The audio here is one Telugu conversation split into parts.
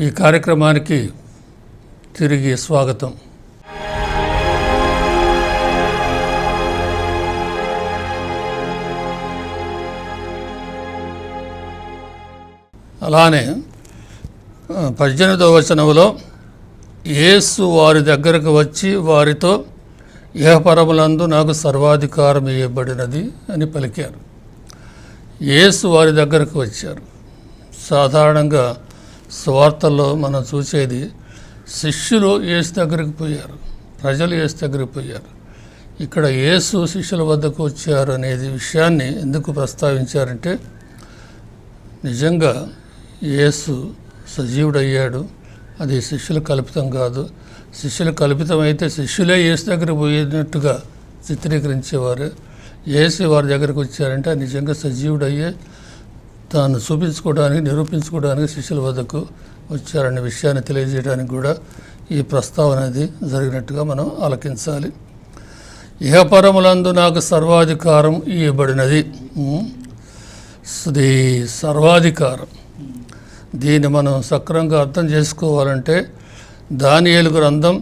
ఈ కార్యక్రమానికి తిరిగి స్వాగతం. అలానే 18వ వచనంలో యేసు వారి దగ్గరకు వచ్చి వారితో ఇహపరములందు నాకు సర్వాధికారం ఇవ్వబడినది అని పలికారు. యేసు వారి దగ్గరకు వచ్చారు. సాధారణంగా సువార్తల్లో మనం చూసేది శిష్యులు యేసు దగ్గరికి పోయారు, ప్రజలు యేసు దగ్గరికి పోయారు. ఇక్కడ యేసు శిష్యుల వద్దకు వచ్చారు అనేది విషయాన్ని ఎందుకు ప్రస్తావించారంటే, నిజంగా యేసు సజీవుడయ్యాడు, అది శిష్యుల కల్పితం కాదు. శిష్యుల కల్పితం అయితే శిష్యులే యేసు దగ్గరికి పోయినట్టుగా చిత్రీకరించేవారు. యేసు వారి దగ్గరికి వచ్చారంటే నిజంగా సజీవుడయ్యే తాను చూపించుకోవడానికి, నిరూపించుకోవడానికి శిష్యుల వద్దకు వచ్చారనే విషయాన్ని తెలియజేయడానికి కూడా ఈ ప్రస్తావన అనేది జరిగినట్టుగా మనం ఆలకించాలి. ఇహపరములందు నాకు సర్వాధికారం ఇవ్వబడినది. ఇది సర్వాధికారం. దీన్ని మనం సక్రమంగా అర్థం చేసుకోవాలంటే దానియేలు గ్రంథం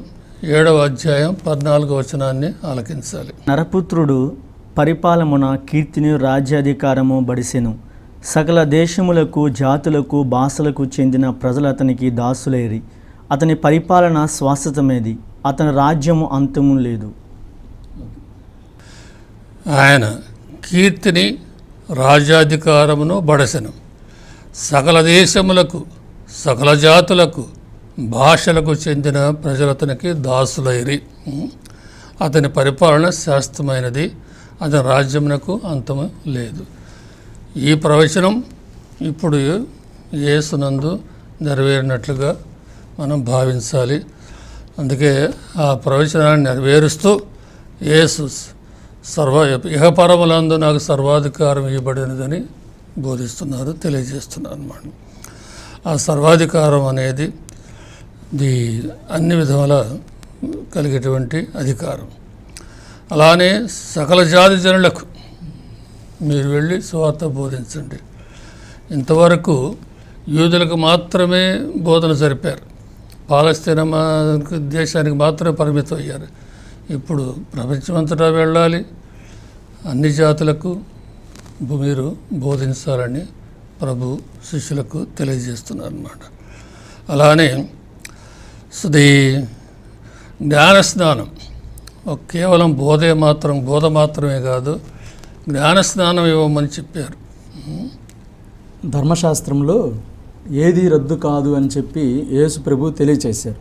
7వ అధ్యాయం 14వ వచనాన్ని ఆలకించాలి. నరపుత్రుడు పరిపాలమున కీర్తిని రాజ్యాధికారము బడిసెను. సకల దేశములకు, జాతులకు, భాషలకు చెందిన ప్రజలు అతనికి దాసులేరి. అతని పరిపాలన శాశ్వతమేది, అతని రాజ్యము అంతము లేదు. ఆయన కీర్తిని రాజ్యాధికారమును బడసెను. సకల దేశములకు, సకల జాతులకు, భాషలకు చెందిన ప్రజలు అతనికి దాసులైరి. అతని పరిపాలన శాశ్వతమైనది, అతని రాజ్యమునకు అంతము లేదు. ఈ ప్రవచనం ఇప్పుడు యేసునందు నెరవేరినట్లుగా మనం భావించాలి. అందుకే ఆ ప్రవచనాన్ని నెరవేరుస్తూ యేసు ఇహపరములందు నాకు సర్వాధికారం ఇవ్వబడినదని బోధిస్తున్నారు, తెలియజేస్తున్నారు అన్నమాట. ఆ సర్వాధికారం అనేది అన్ని విధాల కలిగేటువంటి అధికారం. అలానే సకల జాతి జనులకు మీరు వెళ్ళి సువార్త బోధించండి. ఇంతవరకు యూదులకు మాత్రమే బోధన జరిపారు, పాలస్తీనా దేశానికి మాత్రమే పరిమితం అయ్యారు. ఇప్పుడు ప్రపంచమంతటా వెళ్ళాలి, అన్ని జాతులకు మీరు బోధించాలని ప్రభు శిష్యులకు తెలియజేస్తున్నారు అన్నమాట. అలానే జ్ఞానస్నానం కేవలం బోధ మాత్రమే కాదు, జ్ఞానస్నానం ఇవ్వమని చెప్పారు. ధర్మశాస్త్రంలో ఏది రద్దు కాదు అని చెప్పి యేసు ప్రభు తెలియచేశారు.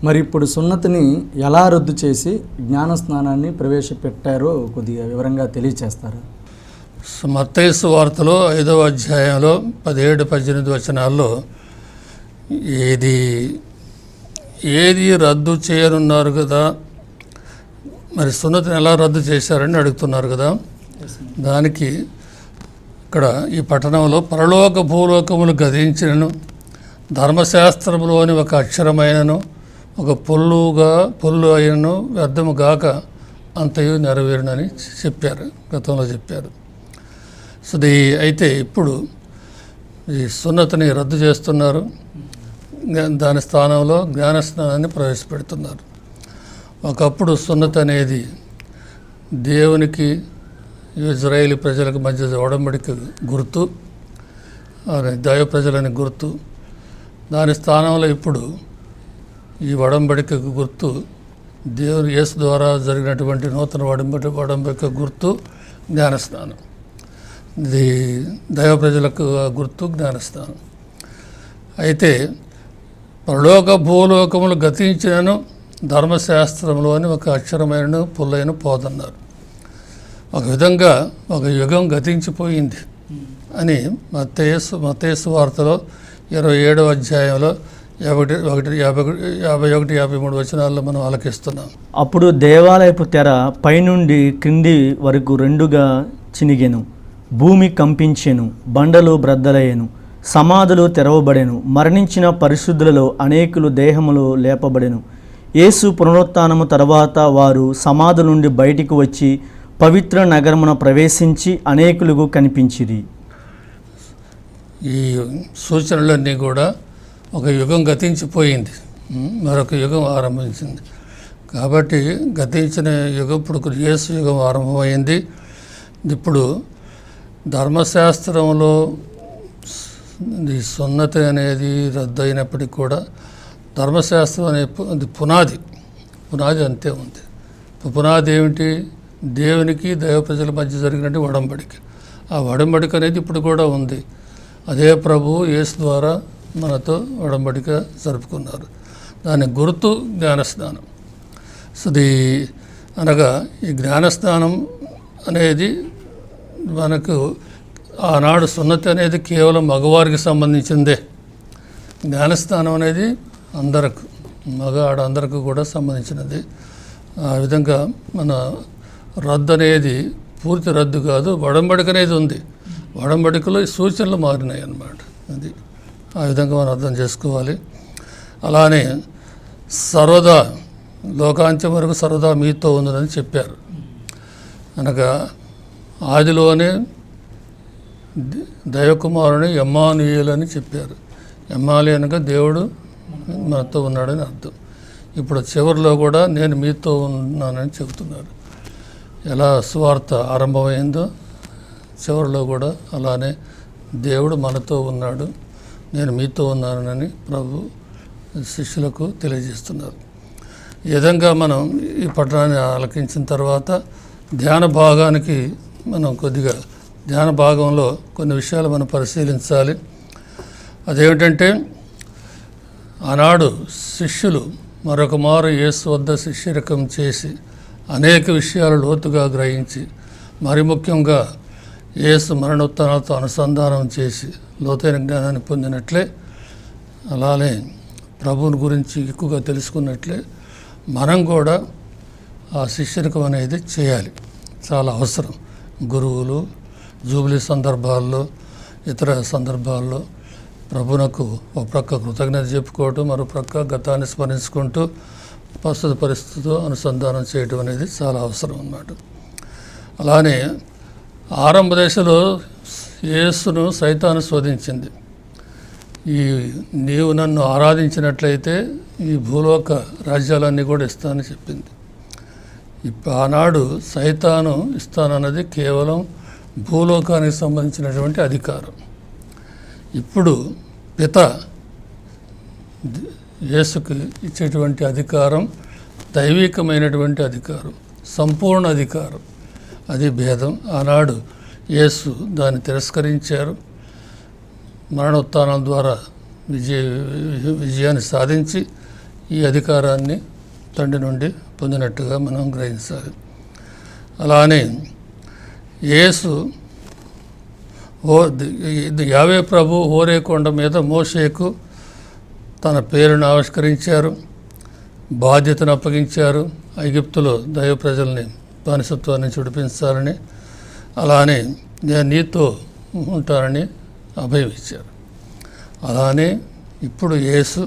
మరి ఇప్పుడు సున్నతిని ఎలా రద్దు చేసి జ్ఞానస్నానాన్ని ప్రవేశపెట్టారో కొద్దిగా వివరంగా తెలియచేస్తారు. మత్తయి సువార్తలో 5వ అధ్యాయంలో 17-18 వచనాల్లో ఏది రద్దు చేయనున్నారు కదా, మరి సున్నతిని ఎలా రద్దు చేశారని అడుగుతున్నారు కదా. దానికి ఇక్కడ ఈ పట్టణంలో పరలోక భూలోకములు గతించినను, ధర్మశాస్త్రములోని ఒక అక్షరమైనను, ఒక పొల్లు అయినను వ్యర్థము గాక అంతయు నెరవేరునని చెప్పారు, గతంలో చెప్పారు. అయితే ఇప్పుడు ఈ సున్నతిని రద్దు చేస్తున్నారు, దాని స్థానంలో జ్ఞానస్నానాన్ని ప్రవేశపెడుతున్నారు. ఒకప్పుడు సున్నతి అనేది దేవునికి ఇజ్రాయేలీ ప్రజలకు మధ్య ఒడంబడిక గుర్తు, దైవ ప్రజలని గుర్తు. దాని స్థానంలో ఇప్పుడు ఈ ఒడంబడికకు గుర్తు దేవుని యేసు ద్వారా జరిగినటువంటి నూతన ఒడంబడిక గుర్తు జ్ఞానస్నానం. ఇది దైవ ప్రజలకు గుర్తు జ్ఞానస్నానం. అయితే పరలోక భూలోకములు గతించినను, ధర్మశాస్త్రంలోని ఒక అక్షరమైన పుల్లైన పోదన్నారు. ఒక విధంగా ఒక యుగం గతించిపోయింది అని మత్తయి సువార్తలో 27వ అధ్యాయంలో 51-53 వచనాల్లో మనం ఆలకిస్తున్నాం. అప్పుడు దేవాలయపు తెర పైనుండి క్రింది వరకు రెండుగా చినిగెను, భూమి కంపించెను, బండలు బ్రద్దలయ్యెను, సమాధులు తెరవబడెను, మరణించిన పరిశుద్ధులలో అనేకులు దేహములు లేపబడెను. యేసు పునరుత్థానము తర్వాత వారు సమాధుల నుండి బయటికి వచ్చి పవిత్ర నగరమున ప్రవేశించి అనేకులకు కనిపించిరి. ఈ సూచనలన్నీ కూడా ఒక యుగం గతించిపోయింది, మరొక యుగం ఆరంభించింది. కాబట్టి గతించిన యుగం ఇప్పుడు యేసు యుగం ఆరంభమైంది. ఇప్పుడు ధర్మశాస్త్రంలో ఈ సున్నతి అనేది రద్దు అయినప్పటికీ కూడా ధర్మశాస్త్రం అనే పునాది అంతే ఉంది. పునాది ఏమిటి? దేవునికి దైవ ప్రజల మధ్య జరిగినట్టు ఒడంబడిక. ఆ ఒడంబడిక అనేది ఇప్పుడు కూడా ఉంది. అదే ప్రభువు యేసు ద్వారా మనతో ఒడంబడిక జరుపుకున్నారు. దాని గుర్తు జ్ఞానస్నానం. సో అనగా ఈ జ్ఞానస్నానం అనేది మనకు ఆనాడు సున్నతి అనేది కేవలం మగవారికి సంబంధించిందే. జ్ఞానస్నానం అనేది అందరకు, మగ ఆడందరకు కూడా సంబంధించినది. ఆ విధంగా మన రద్దు అనేది పూర్తి రద్దు కాదు, ఒడంబడిక అనేది ఉంది. ఒడంబడికలో ఈ సూచనలు మారినాయి అన్నమాట. అది ఆ విధంగా మనం అర్థం చేసుకోవాలి. అలానే సర్వదా లోకాంత్యం వరకు సర్వదా మీతో ఉందని చెప్పారు. అనగా ఆదిలోనే దైవకుమారుని ఎమ్మానుయేలు అని చెప్పారు. ఎమ్మాలి అనగా దేవుడు మనతో ఉన్నాడని అర్థం. ఇప్పుడు చివరిలో కూడా నేను మీతో ఉన్నానని చెబుతున్నారు. ఎలా సువార్త ఆరంభమైందో చివరిలో కూడా అలానే దేవుడు మనతో ఉన్నాడు, నేను మీతో ఉన్నానని ప్రభు శిష్యులకు తెలియజేస్తున్నారు. ఈ విధంగా మనం ఈ పట్టణాన్ని ఆలకించిన తర్వాత ధ్యాన భాగానికి మనం కొద్దిగా ధ్యాన భాగంలో కొన్ని విషయాలు మనం పరిశీలించాలి. అదేమిటంటే ఆనాడు శిష్యులు మరొక మారు యేసు వద్ద శిష్యరికం చేసి అనేక విషయాలు లోతుగా గ్రహించి మరి ముఖ్యంగా యేసు మరణోత్తరాలతో అనుసంధానం చేసి లోతైన జ్ఞానాన్ని పొందినట్లే, అలానే ప్రభువుని గురించి ఎక్కువగా తెలుసుకున్నట్లే మనం కూడా ఆ శిష్యరికం అనేది చేయాలి. చాలా అవసరం. గురువులు జూబిలీ సందర్భాల్లో, ఇతర సందర్భాల్లో ప్రభునకు ఒక ప్రక్క కృతజ్ఞత చెప్పుకోవటం, మరో ప్రక్క గతాన్ని స్మరించుకుంటూ ప్రస్తుత పరిస్థితితో అనుసంధానం చేయడం అనేది చాలా అవసరం అన్నమాట. అలానే ఆరంభ దశలో యేసును సైతాను శోధించింది. నీవు నన్ను ఆరాధించినట్లయితే ఈ భూలోక రాజ్యాలన్నీ కూడా ఇస్తానని చెప్పింది. ఆనాడు సైతాను ఇస్తానన్నది కేవలం భూలోకానికి సంబంధించినటువంటి అధికారం. ఇప్పుడు పిత యేసుకు ఇచ్చేటువంటి అధికారం దైవికమైనటువంటి అధికారం, సంపూర్ణ అధికారం. అది భేదం. ఆనాడు యేసు దాన్ని తిరస్కరించారు. మరణోత్థానం ద్వారా విజయాన్ని సాధించి ఈ అధికారాన్ని తండ్రి నుండి పొందినట్టుగా మనం గ్రహించాలి. అలానే యేసు యావే ప్రభు హోరే కొండ మీద మోషేకు తన పేరును ఆవిష్కరించారు, బాధ్యతను అప్పగించారు. ఐగుప్తులో దైవ ప్రజల్ని బానిసత్వాన్ని విడిపించాలని, అలానే నేను నీతో ఉంటానని అభయం ఇచ్చారు. అలానే ఇప్పుడు యేసు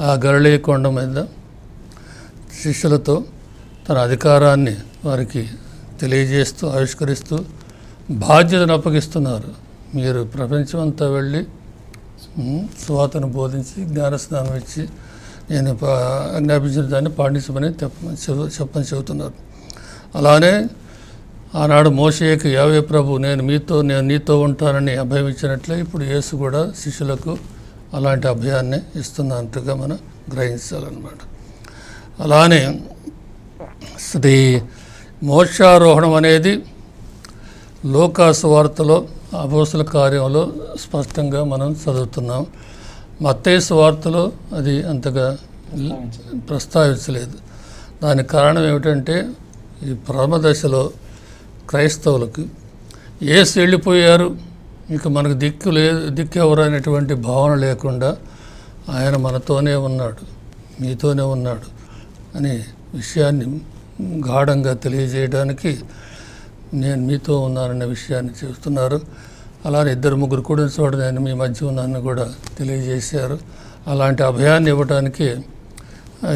ఆ గలిలయ కొండ మీద శిష్యులతో తన అధికారాన్ని వారికి తెలియజేస్తూ ఆవిష్కరిస్తూ బాధ్యతను అప్పగిస్తున్నారు. మీరు ప్రపంచమంతా వెళ్ళి సువార్తను బోధించి జ్ఞానస్నానం ఇచ్చి నేను ఆజ్ఞాపించిన దాన్ని పాటించమని చెప్పని చెబుతున్నారు. అలానే ఆనాడు మోషేకు యావే ప్రభు నేను నీతో ఉంటానని అభయం ఇచ్చినట్లే ఇప్పుడు యేసు కూడా శిష్యులకు అలాంటి అభయాన్ని ఇస్తున్నట్టుగా మనం గ్రహించాలన్నమాట. అలానే శ్రీ మోక్షారోహణం అనేది లూకాసు వార్తలో అపోస్తల కార్యంలో స్పష్టంగా మనం చదువుతున్నాం. మత్తయి సువార్తలో అది అంతగా ప్రస్తావించలేదు. దానికి కారణం ఏమిటంటే ఈ ప్రథమ దశలో క్రైస్తవులకు యేసు వెళ్ళిపోయారు, ఇక మనకు దిక్కు ఎవరనేటువంటి భావన లేకుండా ఆయన మనతోనే ఉన్నాడు, మీతోనే ఉన్నాడు అనే విషయాన్ని గాఢంగా తెలియజేయడానికి నేను మీతో ఉన్నాననే విషయాన్ని చెబుతున్నారు. అలానే 2-3 కూడిన చోట నేను మీ మధ్య ఉన్నానని కూడా తెలియజేశారు. అలాంటి అభయాన్ని ఇవ్వడానికి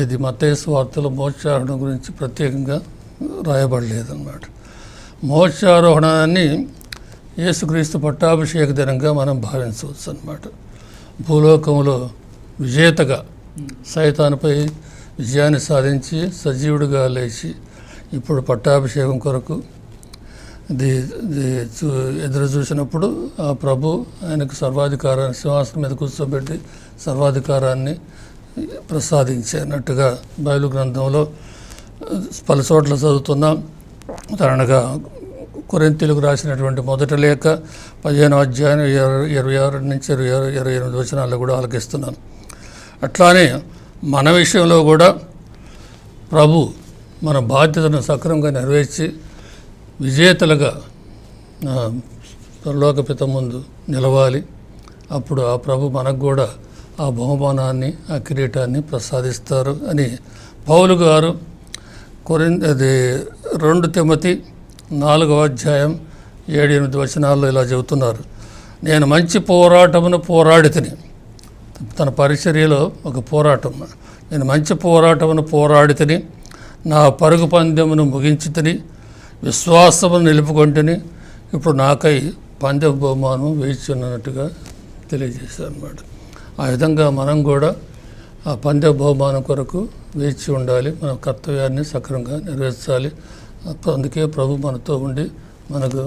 ఇది మత్తయి సువార్తలో మోక్షారోహణం గురించి ప్రత్యేకంగా రాయబడలేదన్నమాట. మోక్షారోహణాన్ని యేసుక్రీస్తు పట్టాభిషేక దినంగా మనం భావించవచ్చు అన్నమాట. భూలోకంలో విజేతగా సైతానుపై విజయాన్ని సాధించి సజీవుడిగా లేచి ఇప్పుడు పట్టాభిషేకం కొరకు ఎదురు చూసినప్పుడు ఆ ప్రభు ఆయనకు సర్వాధికారాన్ని సింహాసనం మీద కూర్చోబెట్టి సర్వాధికారాన్ని ప్రసాదించినట్టుగా బైబిల్ గ్రంథంలో పలు చోట్ల చదువుతున్నాం. ఉదాహరణగా కొరింథీయులకు రాసినటువంటి మొదటి లేఖ 15వ అధ్యాయం 26 నుంచి 28 వచనాల్లో కూడా ఆలకిస్తున్నాను. అట్లానే మన విషయంలో కూడా ప్రభు మన బాధ్యతను సక్రమంగా నెరవేర్చి విజేతలుగా పరలోకపిత ముందు నిలవాలి. అప్పుడు ఆ ప్రభు మనకు కూడా ఆ బహుమానాన్ని ఆ కిరీటాన్ని ప్రసాదిస్తారు అని పౌలు గారు 2 తిమోతి 4వ అధ్యాయం 7-8 వచనాల్లో ఇలా చెబుతున్నారు. నేను మంచి పోరాటమును పోరాడితిని. తన పరిచర్యలో ఒక పోరాటం. నేను మంచి పోరాటమును పోరాడితిని, నా పరుగు పందెమును ముగించితిని, విశ్వాసమును నిలుపుకొంటిని, ఇప్పుడు నాకై పందె బహుమానం వేచి ఉన్నట్టుగా తెలియజేశారు అన్నమాట. ఆ విధంగా మనం కూడా ఆ పందె బహుమానం కొరకు వేచి ఉండాలి. మన కర్తవ్యాన్ని సక్రమంగా నెరవేర్చాలి. అందుకే ప్రభు మనతో ఉండి మనకు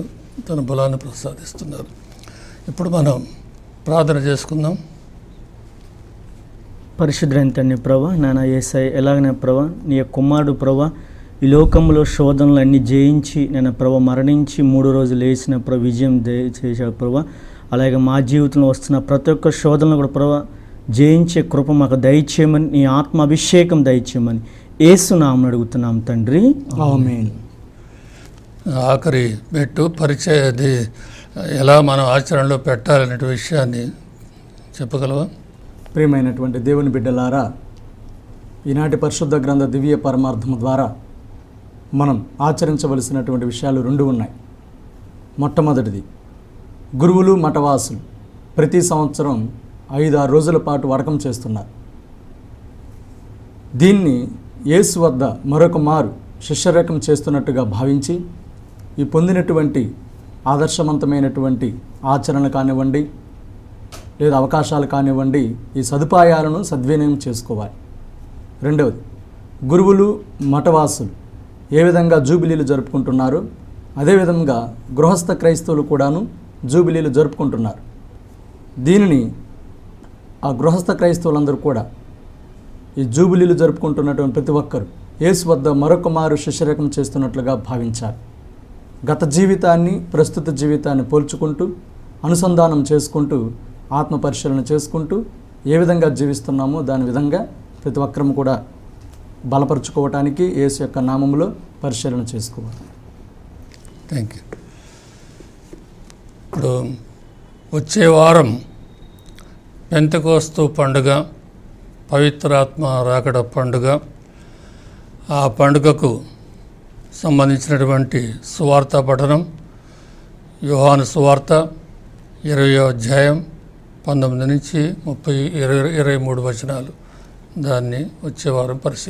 తన బలాన్ని ప్రసాదిస్తున్నారు. ఇప్పుడు మనం ప్రార్థన చేసుకుందాం. పరిశుద్ధుడైన తండ్రి ప్రభా, నాన్న యేసయ్య, ఎలాగనే ప్రభా నీ కుమారుడు ప్రభా ఈ లోకంలో శోధనలు అన్నీ జయించి నేను ప్రభా మరణించి 3 రోజులు లేచిన ప్రభా విజయం చేశాడు ప్రభా. అలాగే మా జీవితంలో వస్తున్న ప్రతి ఒక్క శోధనలు కూడా ప్రభా జయించే కృప మాకు దయచేయమని, నీ ఆత్మ అభిషేకం దయచేయమని యేసు నామమున అడుగుతున్నాం తండ్రి, ఆమేన్. ఆఖరి మెట్టు పరిచయది ఎలా మనం ఆచరణలో పెట్టాలనే విషయాన్ని చెప్పగలవా? ప్రియమైనటువంటి దేవుని బిడ్డలారా, ఈనాటి పరిశుద్ధ గ్రంథ దివ్య పరమార్థము ద్వారా మనం ఆచరించవలసినటువంటి విషయాలు 2 ఉన్నాయి. మొట్టమొదటిది, గురువులు మఠవాసులు ప్రతి సంవత్సరం 5-6 రోజుల పాటు వరకం చేస్తున్నారు. దీన్ని యేసు వద్ద మరొక మారు శిష్యరకం చేస్తున్నట్టుగా భావించి ఈ పొందినటువంటి ఆదర్శవంతమైనటువంటి ఆచరణ కానివ్వండి లేదా అవకాశాలు కానివ్వండి, ఈ సదుపాయాలను సద్వినియోగం చేసుకోవాలి. రెండవది, గురువులు మఠవాసులు ఏ విధంగా జూబిలీలు జరుపుకుంటున్నారు, అదేవిధంగా గృహస్థ క్రైస్తవులు కూడాను జూబిలీలు జరుపుకుంటున్నారు. దీనిని ఆ గృహస్థ క్రైస్తవులందరూ కూడా ఈ జూబిలీలు జరుపుకుంటున్నటువంటి ప్రతి ఒక్కరు యేసు వద్ద మరొక మారు శిష్యరకం చేస్తున్నట్లుగా భావించాలి. గత జీవితాన్ని ప్రస్తుత జీవితాన్ని పోల్చుకుంటూ అనుసంధానం చేసుకుంటూ ఆత్మ పరిశీలన చేసుకుంటూ ఏ విధంగా జీవిస్తున్నామో దాని విధంగా ప్రతి ఒక్కరము కూడా బలపరుచుకోవటానికి యేసు యొక్క నామములో పరిశీలన చేసుకోవాలి. Thank you. ఇప్పుడు వచ్చే వారం పెంతెకోస్తు పండుగ, పవిత్రాత్మ రాకడ పండుగ. ఆ పండుగకు సంబంధించినటువంటి సువార్త పఠనం యోహాను సువార్త 20వ అధ్యాయం 19 నుంచి 23 వచనాలు. దాన్ని వచ్చే వారం పరిశీలిద్దాం.